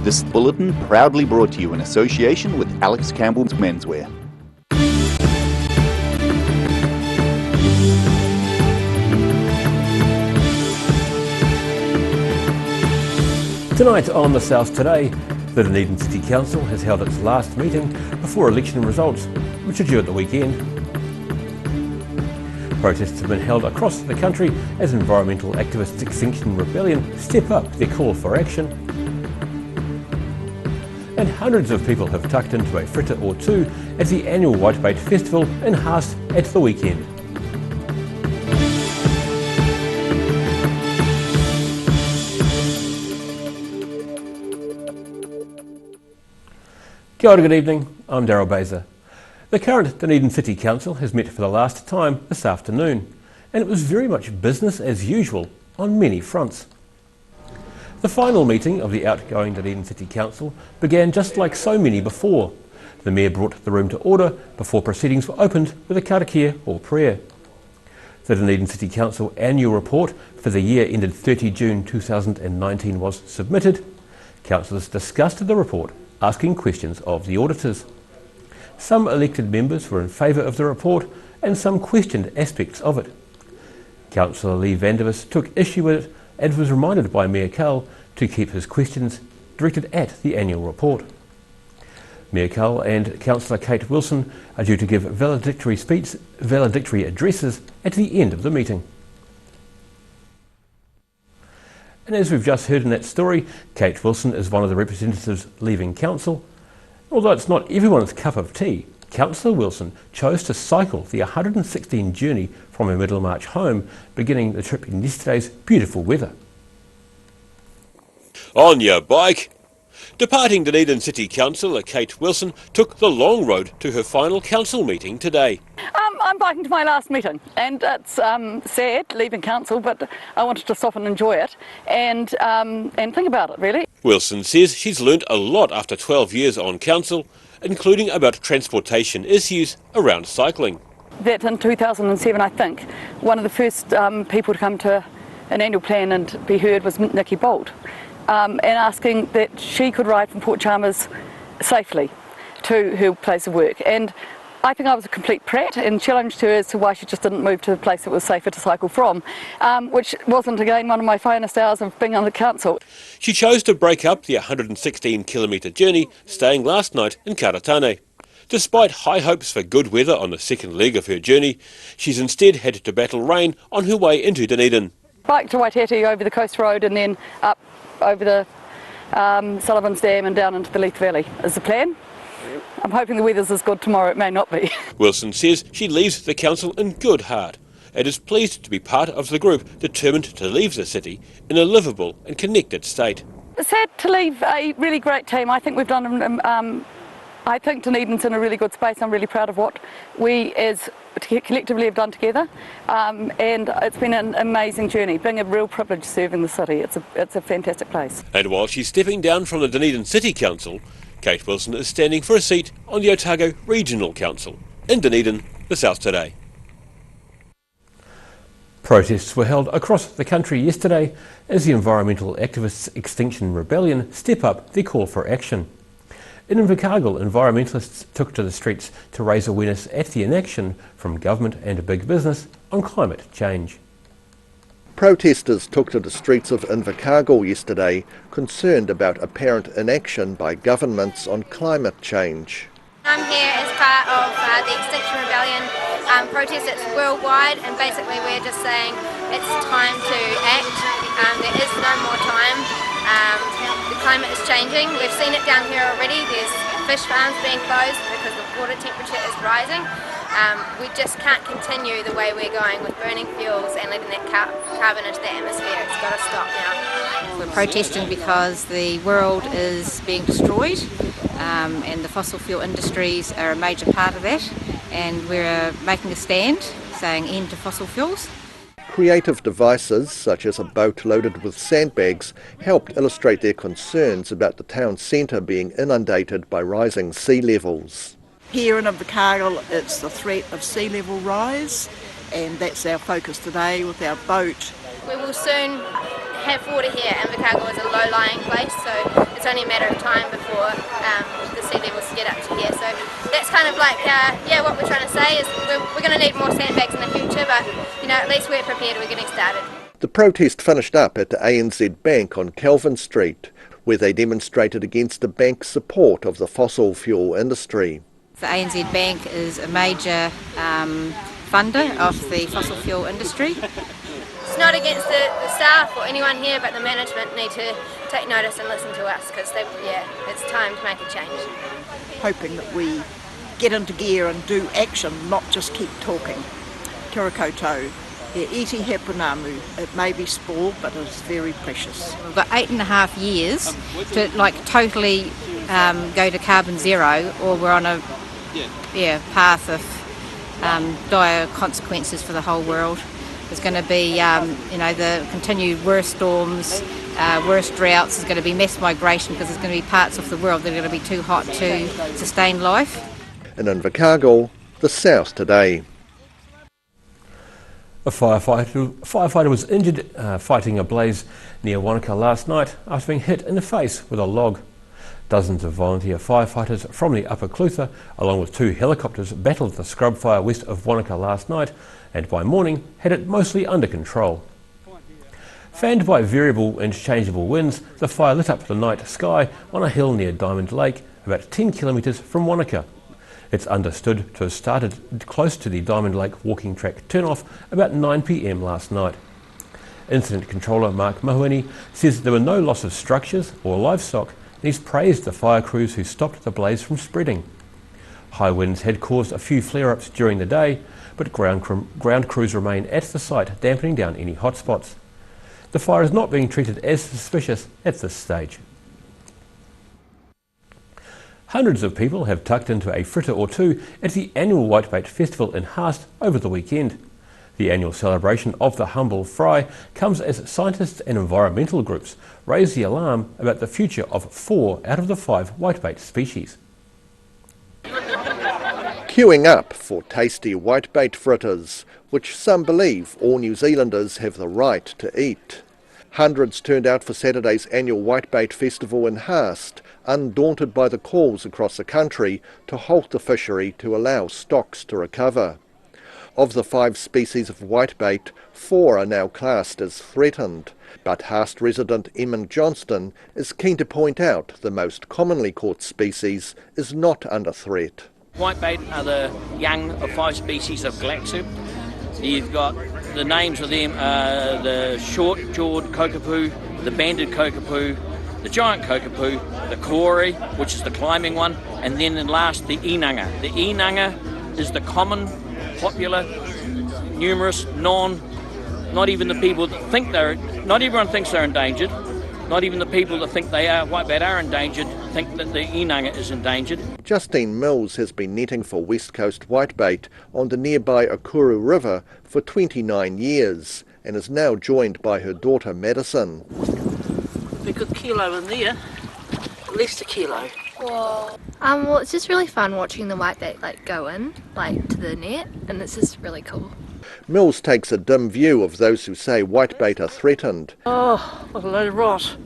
This bulletin proudly brought to you in association with Alex Campbell's Menswear. Tonight on The South Today, the Dunedin City Council has held its last meeting before election results, which are due at the weekend. Protests have been held across the country as environmental activists Extinction Rebellion step up their call for action. And hundreds of people have tucked into a fritter or two at the annual Whitebait Festival in Haast at the weekend. Kia ora, good evening, I'm Daryl Baser. The current Dunedin City Council has met for the last time this afternoon, and it was very much business as usual on many fronts. The final meeting of the outgoing Dunedin City Council began just like so many before. The Mayor brought the room to order before proceedings were opened with a karakia or prayer. The Dunedin City Council annual report for the year ended 30 June 2019 was submitted. Councillors discussed the report, asking questions of the auditors. Some elected members were in favour of the report and some questioned aspects of it. Councillor Lee Vandervis took issue with it and was reminded by Mayor Cull to keep his questions directed at the annual report. Mayor Cull and Councillor Kate Wilson are due to give valedictory addresses at the end of the meeting. And as we've just heard in that story, Kate Wilson is one of the representatives leaving council. Although it's not everyone's cup of tea, Councillor Wilson chose to cycle the 116 journey from her Middlemarch home, beginning the trip in yesterday's beautiful weather. On your bike! Departing Dunedin City Councillor Kate Wilson took the long road to her final council meeting today. I'm biking to my last meeting, and it's sad leaving council, but I wanted to stop and enjoy it and think about it, really. Wilson says she's learnt a lot after 12 years on council, including about transportation issues around cycling. That in 2007, I think, one of the first people to come to an annual plan and be heard was Nikki Bolt, and asking that she could ride from Port Chalmers safely to her place of work. And I think I was a complete prat and challenged her as to why she just didn't move to a place that was safer to cycle from, which wasn't, again, one of my finest hours of being on the council. She chose to break up the 116-kilometre journey, staying last night in Karatane. Despite high hopes for good weather on the second leg of her journey, she's instead had to battle rain on her way into Dunedin. Bike to Waitete over the Coast Road and then up over the Sullivan's Dam and down into the Leith Valley is the plan. I'm hoping the weather's as good tomorrow, it may not be. Wilson says she leaves the council in good heart and is pleased to be part of the group determined to leave the city in a livable and connected state. It's sad to leave a really great team. I think we've done, I think Dunedin's in a really good space. I'm really proud of what we as collectively have done together, and it's been an amazing journey. Being a real privilege serving the city. It's a fantastic place. And while she's stepping down from the Dunedin City Council, Kate Wilson is standing for a seat on the Otago Regional Council. In Dunedin, The South Today. Protests were held across the country yesterday as the environmental activists Extinction Rebellion step up their call for action. In Invercargill, environmentalists took to the streets to raise awareness at the inaction from government and big business on climate change. Protesters took to the streets of Invercargill yesterday, concerned about apparent inaction by governments on climate change. I'm here as part of the Extinction Rebellion protest. It's worldwide, and basically we're just saying it's time to act. There is no more time. The climate is changing. We've seen it down here already. There's fish farms being closed because the water temperature is rising. We just can't continue the way we're going with burning fuels and letting that carbon into the atmosphere. It's got to stop now. We're protesting because the world is being destroyed, and the fossil fuel industries are a major part of that, and we're making a stand saying end to fossil fuels. Creative devices, such as a boat loaded with sandbags, helped illustrate their concerns about the town centre being inundated by rising sea levels. Here in Invercargill, it's the threat of sea level rise, and that's our focus today with our boat. We will soon have water here. Invercargill is a low-lying place, so it's it's only a matter of time before the sea levels get up to here. So that's kind of like, what we're trying to say is we're going to need more sandbags in the future, but at least we're prepared, we're getting started. The protest finished up at the ANZ Bank on Kelvin Street, where they demonstrated against the bank's support of the fossil fuel industry. The ANZ Bank is a major funder of the fossil fuel industry. It's not against the staff or anyone here, but the management need to take notice and listen to us because it's time to make a change. Hoping that we get into gear and do action, not just keep talking. Kia ora koutou. E iti he punamu. It may be small, but it's very precious. We've got 8.5 years to totally go to carbon zero, or we're on a path of dire consequences for the whole world. There's going to be the continued worst storms, worst droughts. There's going to be mass migration because there's going to be parts of the world that are going to be too hot to sustain life. In Invercargill, the South Today. A firefighter was injured fighting a blaze near Wanaka last night after being hit in the face with a log. Dozens of volunteer firefighters from the Upper Clutha, along with 2 helicopters, battled the scrub fire west of Wanaka last night and by morning had it mostly under control. Fanned by variable and changeable winds, the fire lit up the night sky on a hill near Diamond Lake, about 10 kilometres from Wanaka. It's understood to have started close to the Diamond Lake walking track turnoff about 9 p.m. last night. Incident controller Mark Mahuini says there were no loss of structures or livestock, and he's praised the fire crews who stopped the blaze from spreading. High winds had caused a few flare-ups during the day, but ground crews remain at the site, dampening down any hotspots. The fire is not being treated as suspicious at this stage. Hundreds of people have tucked into a fritter or two at the annual Whitebait Festival in Haast over the weekend. The annual celebration of the humble fry comes as scientists and environmental groups raise the alarm about the future of 4 out of the 5 whitebait species. Queuing up for tasty whitebait fritters, which some believe all New Zealanders have the right to eat. Hundreds turned out for Saturday's annual Whitebait Festival in Haast, undaunted by the calls across the country to halt the fishery to allow stocks to recover. Of the 5 species of whitebait, 4 are now classed as threatened, but Haast resident Eamon Johnston is keen to point out the most commonly caught species is not under threat. Whitebait are the young of 5 species of Galaxu. You've got the names of them are the short-jawed kokapoo, the banded kokapoo, the giant kokapoo, the kauri, which is the climbing one, and then last the inanga. The inanga is the common, popular, numerous, not even the people that think not everyone thinks they're endangered. Not even the people that think whitebait are endangered think that the inanga is endangered. Justine Mills has been netting for West Coast whitebait on the nearby Okuru River for 29 years and is now joined by her daughter Madison. A good kilo in there, at least a kilo. Whoa. Well, it's just really fun watching the whitebait go in, to the net, and it's just really cool. Mills takes a dim view of those who say whitebait are threatened. Oh, what a load of rot.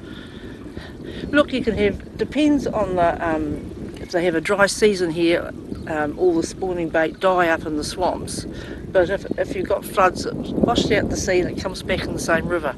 Look, you can have, depends on the, if they have a dry season here, all the spawning bait die up in the swamps. But if you've got floods, it washes out the sea and it comes back in the same river.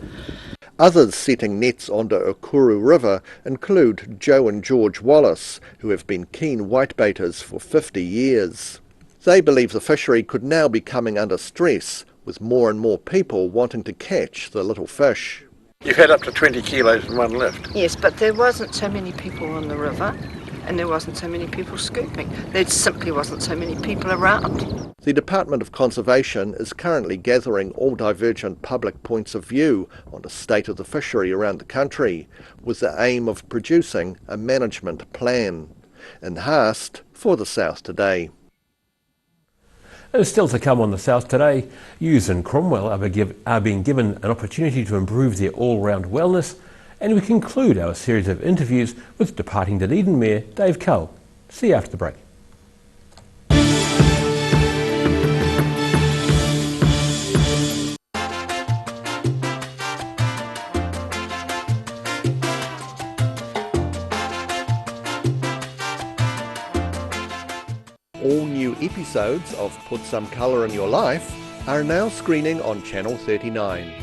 Others setting nets onto Okuru River include Joe and George Wallace, who have been keen whitebaiters for 50 years. They believe the fishery could now be coming under stress, with more and more people wanting to catch the little fish. You've had up to 20 kilos in one lift. Yes, but there wasn't so many people on the river, and there wasn't so many people scooping. There simply wasn't so many people around. The Department of Conservation is currently gathering all divergent public points of view on the state of the fishery around the country, with the aim of producing a management plan. In Haast, for the South Today. And still to come on the South Today, Hughes and Cromwell are being given an opportunity to improve their all-round wellness, and we conclude our series of interviews with departing Dunedin Mayor Dave Cull. See you after the break. All new episodes of Put Some Colour in Your Life are now screening on Channel 39.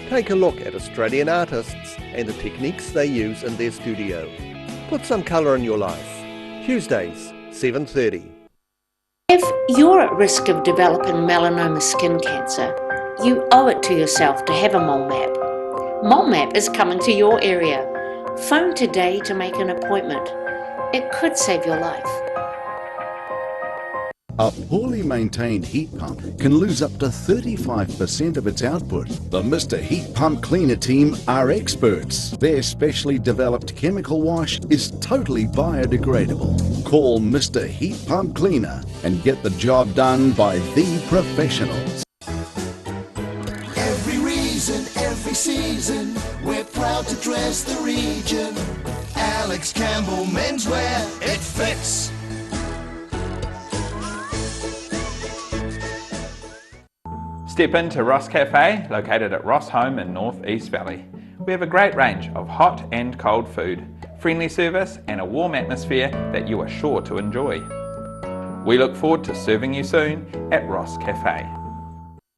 Take a look at Australian artists and the techniques they use in their studio. Put Some Colour in Your Life, Tuesdays, 7:30. If you're at risk of developing melanoma skin cancer, you owe it to yourself to have a mole map. Mole map is coming to your area. Phone today to make an appointment. It could save your life. A poorly maintained heat pump can lose up to 35% of its output. The Mr. Heat Pump Cleaner team are experts. Their specially developed chemical wash is totally biodegradable. Call Mr. Heat Pump Cleaner and get the job done by the professionals. Every reason, every season, we're proud to dress the region. Alex Campbell Menswear, it fits. Step into Ross Cafe, located at Ross Home in North East Valley. We have a great range of hot and cold food, friendly service and a warm atmosphere that you are sure to enjoy. We look forward to serving you soon at Ross Cafe.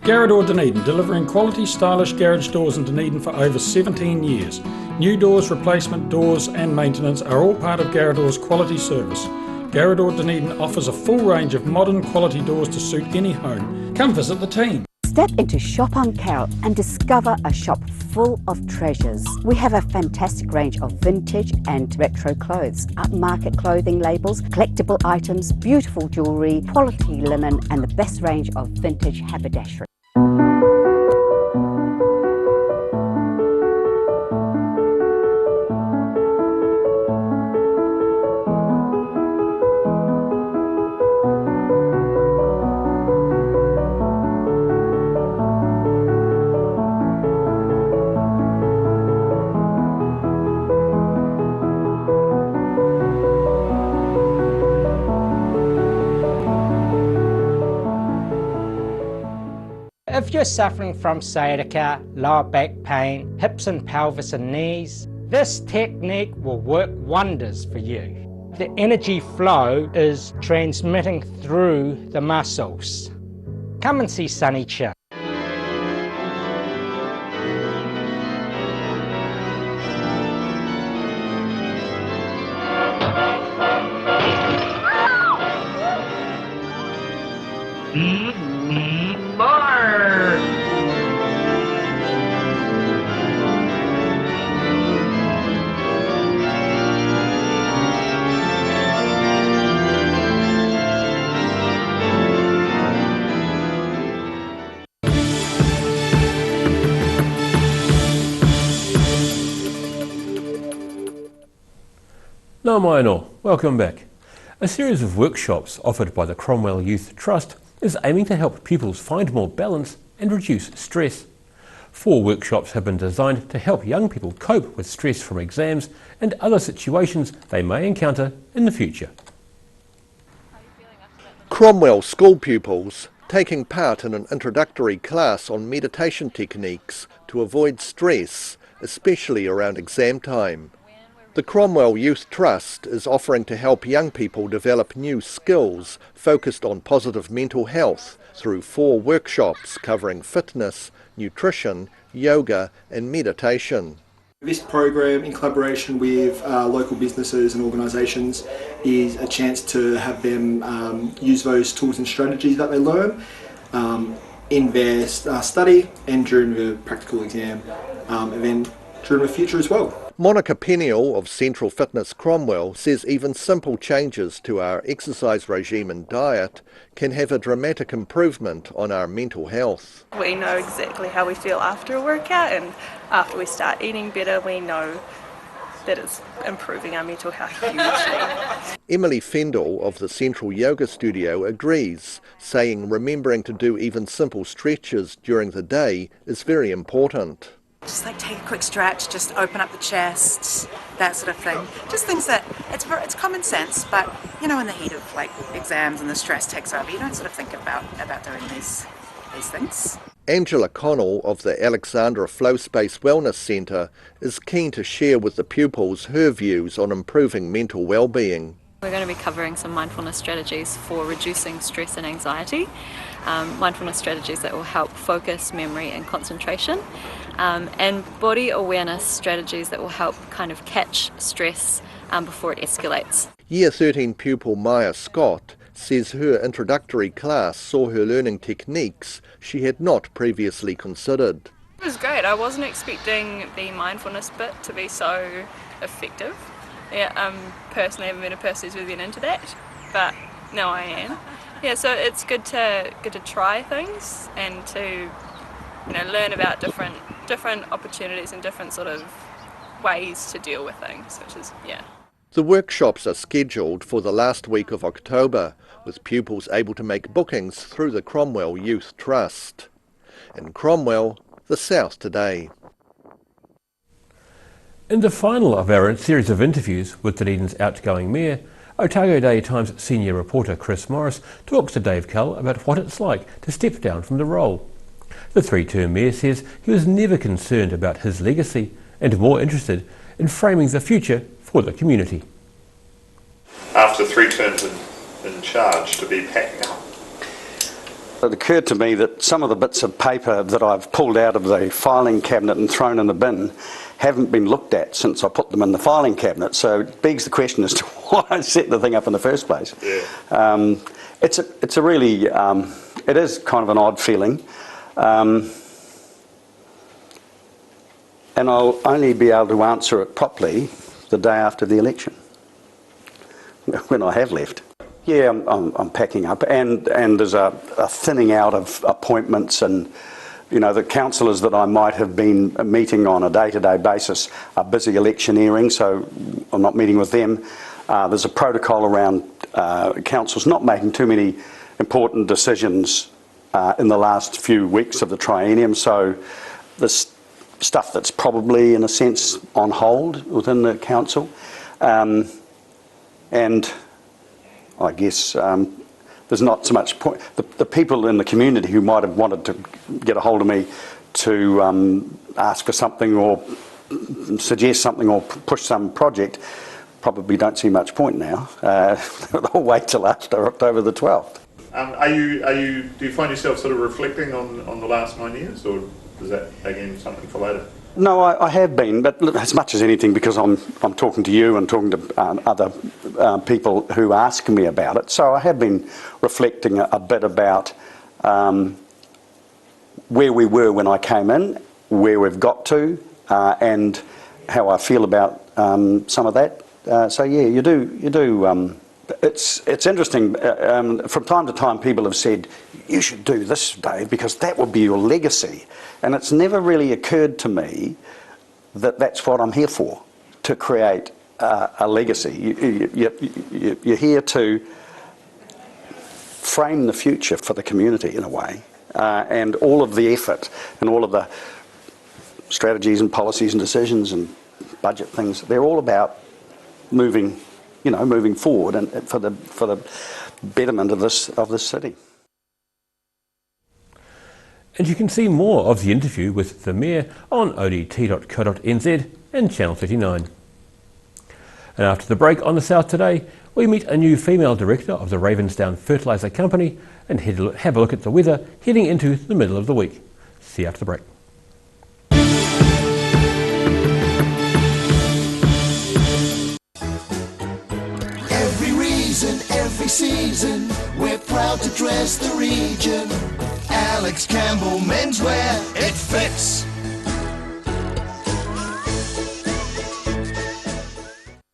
Garrador Dunedin, delivering quality stylish garage doors in Dunedin for over 17 years. New doors, replacement doors and maintenance are all part of Garrador's quality service. Garrador Dunedin offers a full range of modern quality doors to suit any home. Come visit the team. Step into Shop on Carroll and discover a shop full of treasures. We have a fantastic range of vintage and retro clothes, upmarket clothing labels, collectible items, beautiful jewellery, quality linen and the best range of vintage haberdashery. If you're suffering from sciatica, lower back pain, hips and pelvis and knees, this technique will work wonders for you. The energy flow is transmitting through the muscles. Come and see Sunny Chin. Nā mai anō, welcome back. A series of workshops offered by the Cromwell Youth Trust is aiming to help pupils find more balance and reduce stress. 4 workshops have been designed to help young people cope with stress from exams and other situations they may encounter in the future. Cromwell school pupils taking part in an introductory class on meditation techniques to avoid stress, especially around exam time. The Cromwell Youth Trust is offering to help young people develop new skills focused on positive mental health through 4 workshops covering fitness, nutrition, yoga and meditation. This program, in collaboration with local businesses and organisations, is a chance to have them use those tools and strategies that they learn in their study and during the practical exam, and then during the future as well. Monica Peniel of Central Fitness Cromwell says even simple changes to our exercise regime and diet can have a dramatic improvement on our mental health. We know exactly how we feel after a workout, and after we start eating better we know that it's improving our mental health hugely. Emily Fendel of the Central Yoga Studio agrees, saying remembering to do even simple stretches during the day is very important. Just like take a quick stretch, just open up the chest, that sort of thing. Just things that, it's common sense, but you know, in the heat of like exams and the stress takes over, you don't sort of think about doing these things. Angela Connell of the Alexandra Flow Space Wellness Centre is keen to share with the pupils her views on improving mental well-being. We're going to be covering some mindfulness strategies for reducing stress and anxiety, mindfulness strategies that will help focus, memory and concentration, and body awareness strategies that will help kind of catch stress before it escalates. Year 13 pupil Maya Scott says her introductory class saw her learning techniques she had not previously considered. It was great. I wasn't expecting the mindfulness bit to be so effective. Yeah, personally I haven't been a person who's really been into that, but now I am. Yeah, so it's good to try things and to learn about different opportunities and different sort of ways to deal with things, which is, yeah. The workshops are scheduled for the last week of October, with pupils able to make bookings through the Cromwell Youth Trust. In Cromwell, the South Today. In the final of our series of interviews with Dunedin's outgoing Mayor, Otago Day Times senior reporter Chris Morris talks to Dave Cull about what it's like to step down from the role. The three-term Mayor says he was never concerned about his legacy and more interested in framing the future for the community. After 3 terms in charge, to be packing up. It occurred to me that some of the bits of paper that I've pulled out of the filing cabinet and thrown in the bin haven't been looked at since I put them in the filing cabinet. So it begs the question as to why I set the thing up in the first place. Yeah. It's a really, it is kind of an odd feeling. And I'll only be able to answer it properly the day after the election, when I have left. Yeah, I'm packing up, and there's a thinning out of appointments, and the councillors that I might have been meeting on a day-to-day basis are busy electioneering, so I'm not meeting with them. There's a protocol around councils not making too many important decisions in the last few weeks of the triennium, so there's stuff that's probably, in a sense, on hold within the council. And I guess there's not so much point. The people in the community who might have wanted to get a hold of me to ask for something or suggest something or push some project probably don't see much point now. They'll wait till after October the 12th. Do you find yourself sort of reflecting on the last 9 years, or is that again something for later? No, I have been, but as much as anything because I'm talking to you and talking to other people who ask me about it. So I have been reflecting a bit about where we were when I came in, where we've got to, and how I feel about some of that. So yeah, you do. It's interesting. From time to time, people have said, "You should do this, Dave, because that will be your legacy." And it's never really occurred to me that that's what I'm here for, to create a legacy. You're here to frame the future for the community in a way, and all of the effort and all of the strategies and policies and decisions and budget things, they're all about moving forward and for the betterment of this city. And you can see more of the interview with the Mayor on odt.co.nz and Channel 39. And after the break on the South Today, we meet a new female director of the Ravensdown Fertiliser Company and have a look at the weather heading into the middle of the week. See you after the break. Every reason, every season, we're proud to dress the region. Alex Campbell Menswear, it fits.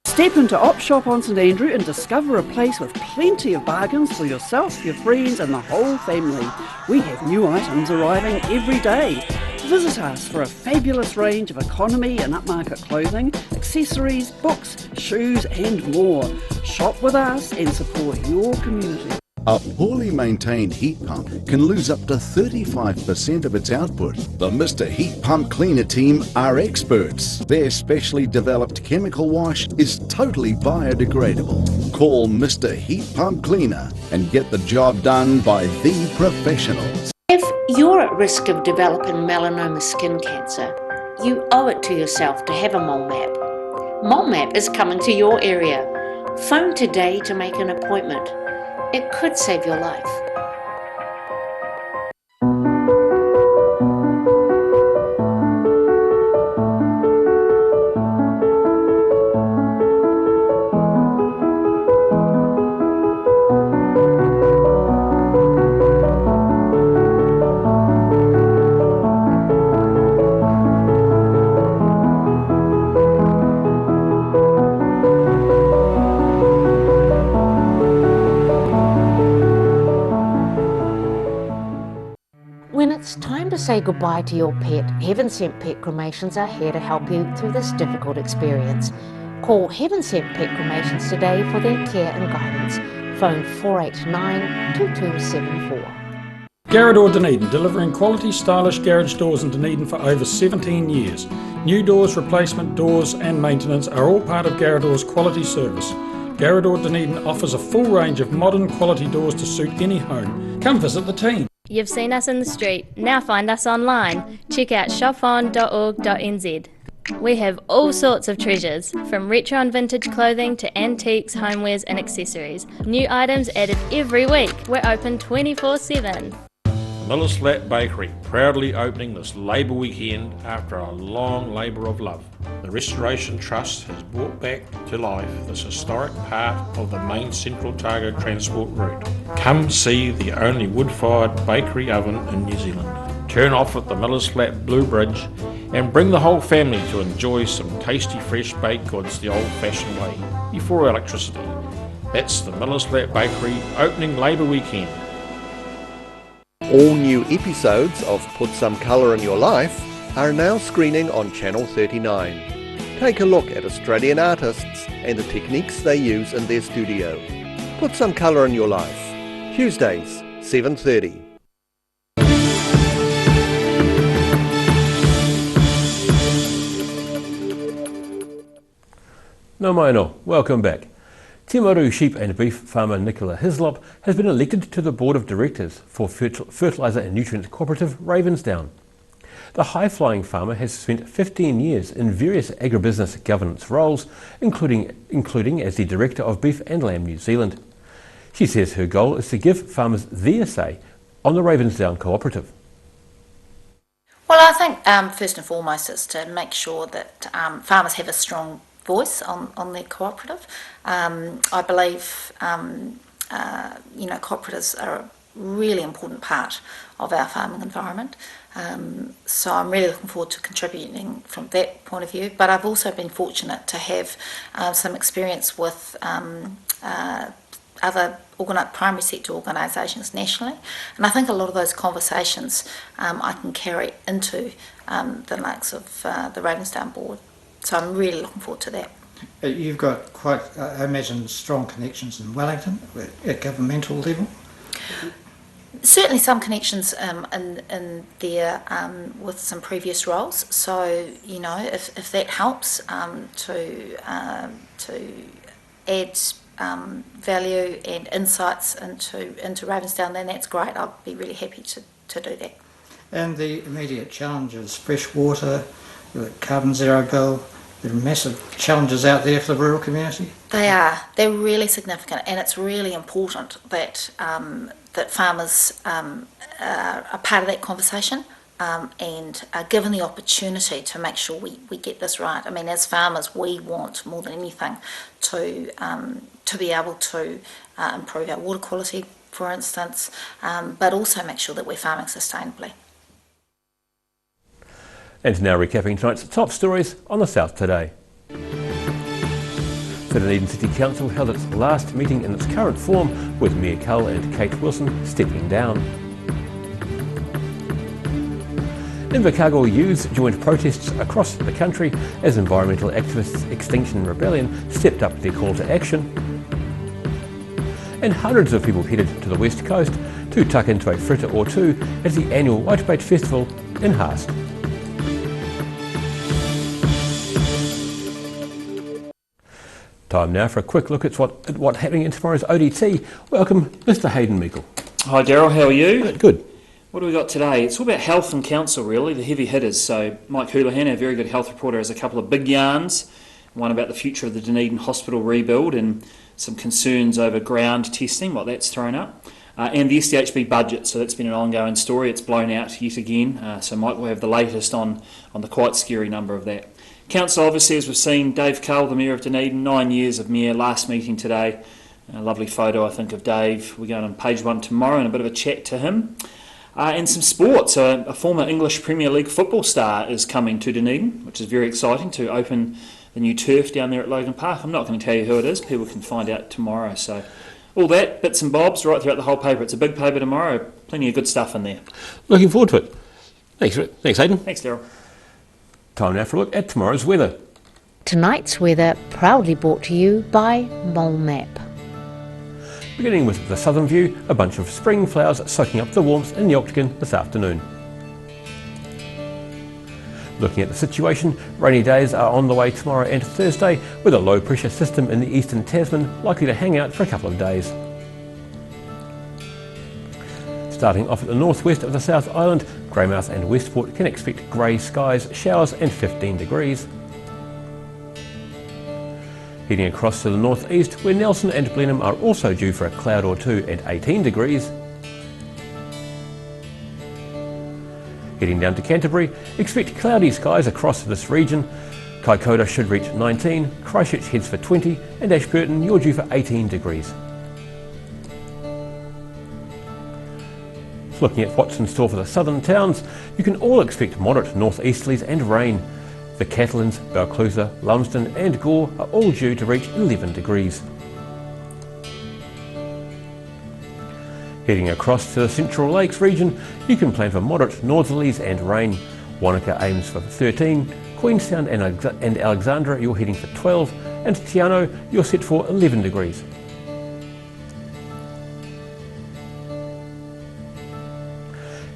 Step into Op Shop on St Andrew and discover a place with plenty of bargains for yourself, your friends and the whole family. We have new items arriving every day. Visit us for a fabulous range of economy and upmarket clothing, accessories, books, shoes and more. Shop with us and support your community. A poorly maintained heat pump can lose up to 35% of its output. The Mr. Heat Pump Cleaner team are experts. Their specially developed chemical wash is totally biodegradable. Call Mr. Heat Pump Cleaner and get the job done by the professionals. If you're at risk of developing melanoma skin cancer, you owe it to yourself to have a mole map. Mole map is coming to your area. Phone today to make an appointment. It could save your life. When it's time to say goodbye to your pet, Heaven Sent Pet Cremations are here to help you through this difficult experience. Call Heaven Sent Pet Cremations today for their care and guidance. Phone 489-2274. Garrador Dunedin, delivering quality, stylish garage doors in Dunedin for over 17 years. New doors, replacement doors and maintenance are all part of Garrador's quality service. Garrador Dunedin offers a full range of modern quality doors to suit any home. Come visit the team. You've seen us in the street, now find us online. Check out shopon.org.nz. We have all sorts of treasures, from retro and vintage clothing to antiques, homewares and accessories. New items added every week. We're open 24/7. Miller's Flat Bakery, proudly opening this Labour weekend after a long labour of love. The Restoration Trust has brought back to life this historic part of the main Central Otago transport route. Come see the only wood-fired bakery oven in New Zealand. Turn off at the Miller's Flat Blue Bridge and bring the whole family to enjoy some tasty fresh baked goods the old-fashioned way, before electricity. That's the Miller's Flat Bakery opening Labour weekend. All new episodes of Put Some Colour in Your Life are now screening on Channel 39. Take a look at Australian artists and the techniques they use in their studio. Put Some Colour in Your Life, Tuesdays, 7:30. No mai no, welcome back. Timaru sheep and beef farmer Nicola Hislop has been elected to the board of directors for fertiliser and nutrient cooperative Ravensdown. The high-flying farmer has spent 15 years in various agribusiness governance roles, including as the director of Beef and Lamb New Zealand. She says her goal is to give farmers their say on the Ravensdown cooperative. Well, I think first and foremost is to make sure that farmers have a strong voice on their cooperative. I believe cooperatives are a really important part of our farming environment, so I'm really looking forward to contributing from that point of view. But I've also been fortunate to have some experience with other primary sector organisations nationally, and I think a lot of those conversations I can carry into the likes of the Ravensdown board. So I'm really looking forward to that. You've got quite, I imagine, strong connections in Wellington at governmental level? Certainly some connections in there with some previous roles. So, you know, if that helps to add value and insights into Ravensdown, then that's great. I'll be really happy to do that. And the immediate challenges, fresh water, the carbon zero bill, there are massive challenges out there for the rural community. They are. They're really significant, and it's really important that that farmers are part of that conversation and are given the opportunity to make sure we get this right. I mean, as farmers, we want more than anything to be able to improve our water quality, for instance, but also make sure that we're farming sustainably. And now recapping tonight's top stories on the South Today. The Dunedin City Council held its last meeting in its current form, with Mayor Cull and Kate Wilson stepping down. Invercargill youths joined protests across the country as environmental activists Extinction Rebellion stepped up their call to action. And hundreds of people headed to the west coast to tuck into a fritter or two at the annual Whitebait Festival in Haast. Time now for a quick look at what's happening in tomorrow's ODT. Welcome, Mr. Hayden Meikle. Hi Daryl, how are you? Good. What do we got today? It's all about health and council really, the heavy hitters. So Mike Houlihan, our very good health reporter, has a couple of big yarns. One about the future of the Dunedin Hospital rebuild and some concerns over ground testing, what that's thrown up. And the SDHB budget, so that's been an ongoing story. It's blown out yet again, so Mike will have the latest on the quite scary number of that. Council, obviously, as we've seen, Dave Cull, the Mayor of Dunedin, 9 years of Mayor, last meeting today. A lovely photo, I think, of Dave. We're going on page 1 tomorrow and a bit of a chat to him. And some sport, so a former English Premier League football star is coming to Dunedin, which is very exciting, to open the new turf down there at Logan Park. I'm not going to tell you who it is, people can find out tomorrow, so... all that, bits and bobs, right throughout the whole paper. It's a big paper tomorrow. Plenty of good stuff in there. Looking forward to it. Thanks, Aidan. Thanks, Daryl. Time now for a look at tomorrow's weather. Tonight's weather proudly brought to you by Mole Map. Beginning with the southern view, a bunch of spring flowers soaking up the warmth in the Octagon this afternoon. Looking at the situation, rainy days are on the way tomorrow and Thursday, with a low pressure system in the eastern Tasman likely to hang out for a couple of days. Starting off at the northwest of the South Island, Greymouth and Westport can expect grey skies, showers and 15 degrees. Heading across to the northeast, where Nelson and Blenheim are also due for a cloud or two and 18 degrees. Heading down to Canterbury, expect cloudy skies across this region. Kaikoura should reach 19, Christchurch heads for 20, and Ashburton you're due for 18 degrees. Looking at what's in store for the southern towns, you can all expect moderate northeasterlies and rain. The Catalans, Balclutha, Lumsden and Gore are all due to reach 11 degrees. Heading across to the Central Lakes region, you can plan for moderate northerlies and rain. Wanaka aims for 13, Queenstown and Alexandra you're heading for 12, and Te Anau you're set for 11 degrees.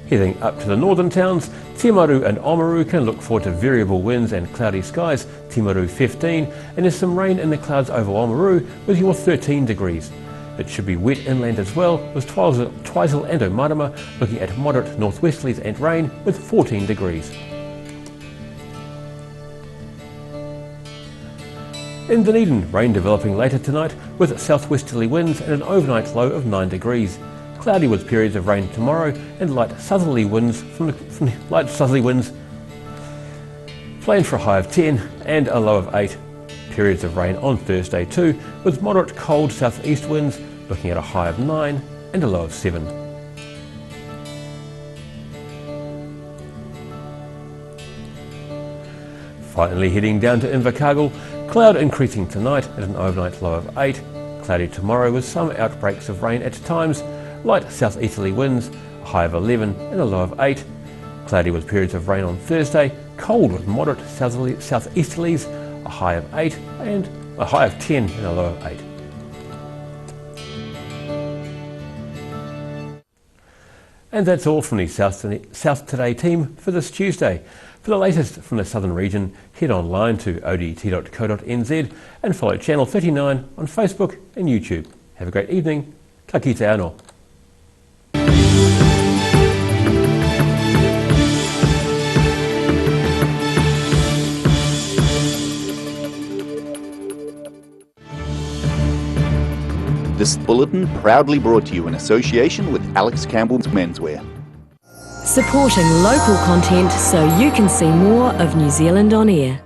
Heading up to the northern towns, Timaru and Oamaru can look forward to variable winds and cloudy skies, Timaru 15, and there's some rain in the clouds over Oamaru with your 13 degrees. It should be wet inland as well, with Twizel and Omarama looking at moderate northwesterlies and rain with 14 degrees. In Dunedin, rain developing later tonight with southwesterly winds and an overnight low of 9 degrees. Cloudy with periods of rain tomorrow and light southerly winds planned for a high of 10 and a low of 8. Periods of rain on Thursday too, with moderate cold southeast winds looking at a high of 9 and a low of 7. Finally heading down to Invercargill, cloud increasing tonight at an overnight low of 8, cloudy tomorrow with some outbreaks of rain at times, light southeasterly winds, a high of 11 and a low of 8, cloudy with periods of rain on Thursday, cold with moderate southeasterlies, a high of 8 and a high of 10 and a low of 8. And that's all from the South Today team for this Tuesday. For the latest from the southern region, head online to odt.co.nz and follow Channel 39 on Facebook and YouTube. Have a great evening. Ka kite anō. This bulletin proudly brought to you in association with Alex Campbell's Menswear. Supporting local content so you can see more of New Zealand on air.